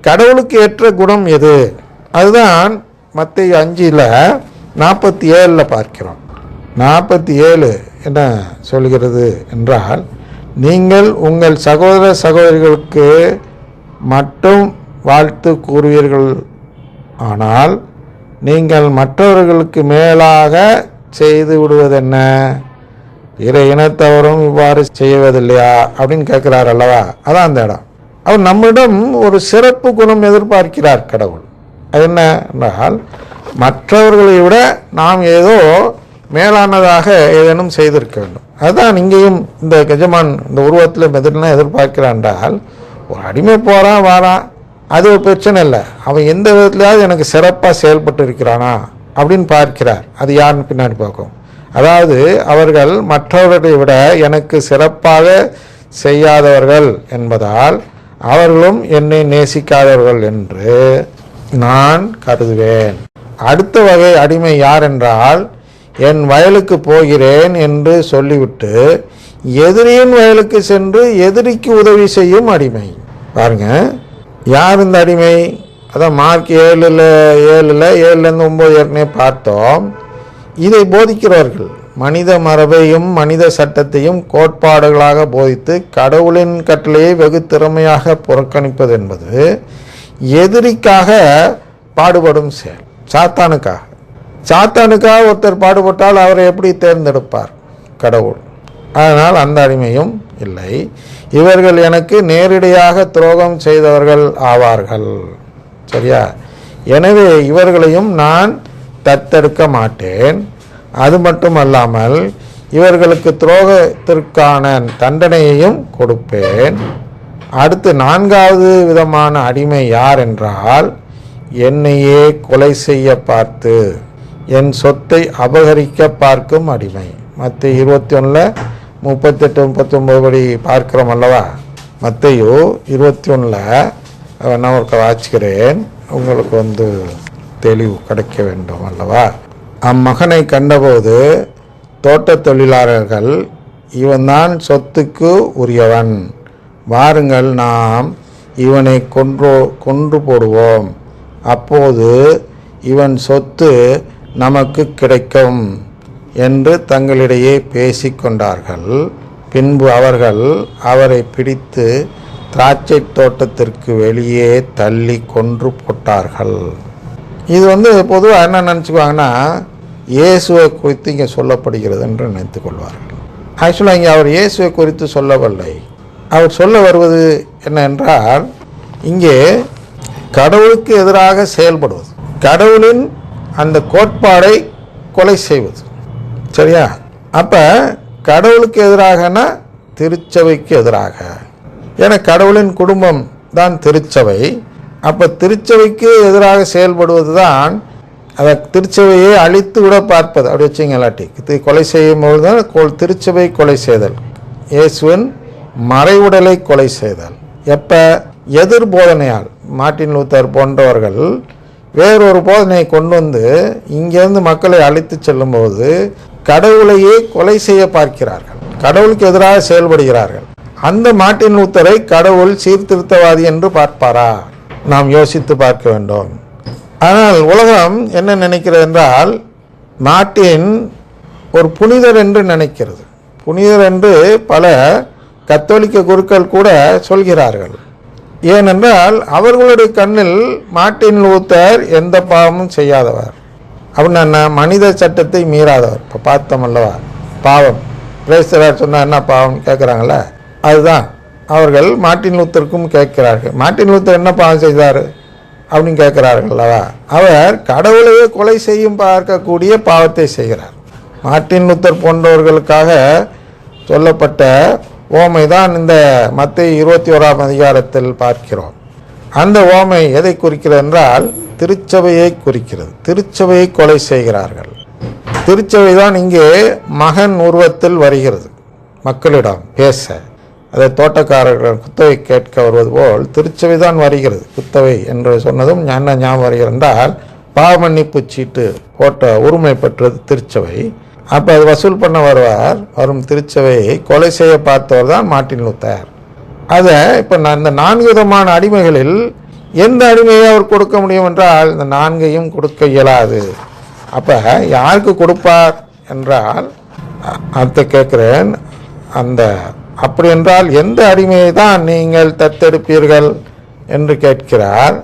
கடவுளுக்கு ஏற்ற குணம் எது? அதுதான் மத்தேயு 5:47 பார்க்கிறோம். 47 என்ன சொல்கிறது என்றால், நீங்கள் உங்கள் சகோதர சகோதரிகளுக்கு மட்டும் வாழ்த்து கூறுவீர்கள், ஆனால் நீங்கள் மற்றவர்களுக்கு மேலாக செய்து விடுவதென்ன? பிற இனத்தவரும் இவ்வாறு செய்வதில்லையா அப்படின்னு கேட்கிறார் அல்லவா? அதான் அந்த இடம். அவர் நம்மிடம் ஒரு சிறப்பு குணம் எதிர்பார்க்கிறார் கடவுள். அது என்ன என்றால், மற்றவர்களை விட நாம் ஏதோ மேலானதாக ஏதேனும் செய்திருக்க வேண்டும். அதுதான் இங்கேயும் இந்த எஜமான் இந்த உருவத்தில் எதிரெல்லாம் எதிர்பார்க்கிறான் என்றால், ஒரு அடிமை போகிறான் வாரான், அது ஒரு பிரச்சனை இல்லை. அவன் எந்த விதத்துலையாவது எனக்கு சிறப்பாக செயல்பட்டு இருக்கிறானா அப்படின்னு பார்க்கிறார். அது யாருன்னு பின்னாடி பார்க்கும். அதாவது அவர்கள் மற்றவர்களை விட எனக்கு சிறப்பாக செய்யாதவர்கள் என்பதால் அவர்களும் என்னை நேசிக்காதவர்கள் என்று நான் கருதுவேன். அடுத்த வகை அடிமை யார் என்றால், என் வயலுக்கு போகிறேன் என்று சொல்லிவிட்டு எதிரியின் வயலுக்கு சென்று எதிரிக்கு உதவி செய்யும் அடிமை. பாருங்க, யார் இந்த அடிமை? அதான் மார்க் 7:7 9 ஏற்கனவே பார்த்தோம். இதை போதிக்கிறவர்கள் மனித மரபையும் மனித சட்டத்தையும் கோட்பாடுகளாக போதித்து கடவுளின் கட்டளையை வெகு திறமையாக புறக்கணிப்பது என்பது எதிரிக்காக பாடுபடும் செயல். சாத்தானுக்காக ஒருத்தர் பாடுபட்டால் அவரை எப்படி தேர்ந்தெடுப்பார் கடவுள்? அதனால் அந்த அடிமையும் இல்லை. இவர்கள் எனக்கு நேரடியாக துரோகம் செய்தவர்கள் ஆவார்கள். சரியா? எனவே இவர்களையும் நான் தத்தெடுக்க மாட்டேன். அது மட்டுமல்லாமல் இவர்களுக்கு துரோகத்திற்கான தண்டனையையும் கொடுப்பேன். அடுத்து 4வது விதமான அடிமை யார் என்றால், என்னையே கொலை செய்ய பார்த்து என் சொத்தை அபகரிக்க பார்க்கும் அடிமை. மத்தேயு 21:38-39 படி பார்க்கிறோம் அல்லவா? மத்தேயு 21 நான் ஒரு வாசிக்கிறேன், உங்களுக்கு தெளிவு கிடைக்க வேண்டும் அல்லவா? அம்மகனை கண்டபோது தோட்டத் தொழிலாளர்கள், இவன்தான் சொத்துக்கு உரியவன், வாருங்கள் நாம் இவனை கொன்று போடுவோம், அப்போது இவன் சொத்து நமக்கு கிடைக்கும் என்று தங்களிடையே பேசிக்கொண்டார்கள். பின்பு அவர்கள் அவரை பிடித்து திராட்சை தோட்டத்திற்கு வெளியே தள்ளி கொன்று போட்டார்கள். இது பொதுவாக என்ன நினச்சிக்குவாங்கன்னா, இயேசுவை குறித்து இங்கே சொல்லப்படுகிறது என்று நினைத்து கொள்வார்கள். ஆக்சுவலாக இங்கே அவர் இயேசுவை குறித்து சொல்லவில்லை. அவர் சொல்ல வருவது என்ன என்றால், இங்கே கடவுளுக்கு எதிராக செயல்படுவது, கடவுளின் அந்த கோட்பாடை கொலை செய்வது. சரியா? அப்போ கடவுளுக்கு எதிராகனா திருச்சபைக்கு எதிராக. ஏன்னா கடவுளின் குடும்பம் தான் திருச்சபை. அப்போ திருச்சபைக்கு எதிராக செயல்படுவது தான், அதை திருச்சபையை அழித்து விட பார்ப்பது. அப்படி வச்சிங்களாட்டி கொலை செய்யும் பொழுது தான் திருச்சபை கொலை செய்தல், இயேசுவின் மறைவுடலை கொலை செய்தல். எப்போ? எதிர் போதனையால். மார்ட்டின் லூத்தர் போன்றவர்கள் வேறொரு போதனையை கொண்டு இங்கேருந்து மக்களை அழைத்து செல்லும்போது கடவுளையே கொலை செய்ய பார்க்கிறார்கள், கடவுளுக்கு எதிராக செயல்படுகிறார்கள். அந்த மார்ட்டின் லூத்தரை கடவுள் சீர்திருத்தவாதி என்று பார்ப்பாரா? நாம் யோசித்து பார்க்க வேண்டும். ஆனால் உலகம் என்ன நினைக்கிறது என்றால், மார்ட்டின் ஒரு புனிதர் என்று நினைக்கிறது. புனிதர் என்று பல கத்தோலிக்க குருக்கள் கூட சொல்கிறார்கள். ஏனென்றால் அவர்களுடைய கண்ணில் மார்ட்டின் லூத்தர் எந்த பாவமும் செய்யாதவர். அப்படின்னா மனித சட்டத்தை மீறாதவர். இப்போ பார்த்தோம் அல்லவா, பாவம் பிரேசரார் சொன்னால் என்ன பாவம் கேட்குறாங்களே, அதுதான் அவர்கள் மார்ட்டின் லூத்தருக்கும் கேட்கிறார்கள். மார்ட்டின் லூத்தர் என்ன பாவம் செய்தார் அப்படின்னு கேட்கிறார்கள் அல்லவா? அவர் கடவுளையே கொலை செய்யும் பார்க்கக்கூடிய பாவத்தை செய்கிறார். மார்ட்டின் லூத்தர் போன்றவர்களுக்காக சொல்லப்பட்ட ஓமை தான் இந்த மத்தேயு 21 பார்க்கிறோம். அந்த ஓமை எதை குறிக்கிறது என்றால், திருச்சபையை குறிக்கிறது. திருச்சபையை கொலை செய்கிறார்கள். திருச்சபை தான் இங்கே மகன் உருவத்தில் வருகிறது, மக்களிடம் பேச. அதை தோட்டக்காரர்கள் குத்தவை கேட்க வருவது போல் திருச்சபை தான் வருகிறது. குத்தவை என்று சொன்னதும் என்ன ஞாபகம் வருகிறது என்றால், பாவ மன்னிப்பு சீட்டு போட்ட உரிமை பெற்றது திருச்சபை. அப்போ அது வசூல் பண்ண வரும் திருச்சபையை கொலை செய்ய பார்த்தவர் தான் மார்ட்டின் லூத்தர். அதை இப்போ இந்த 4 விதமான அடிமைகளில் எந்த அடிமையை அவர் கொடுக்க முடியும் என்றால் இந்த 4ஐயும் கொடுக்க இயலாது. அப்போ யாருக்கு கொடுப்பார் என்றால் அடுத்து கேட்குறேன், அப்படி என்றால் எந்த அடிமையை தான் நீங்கள் தத்தெடுப்பீர்கள் என்று கேட்கிறார்.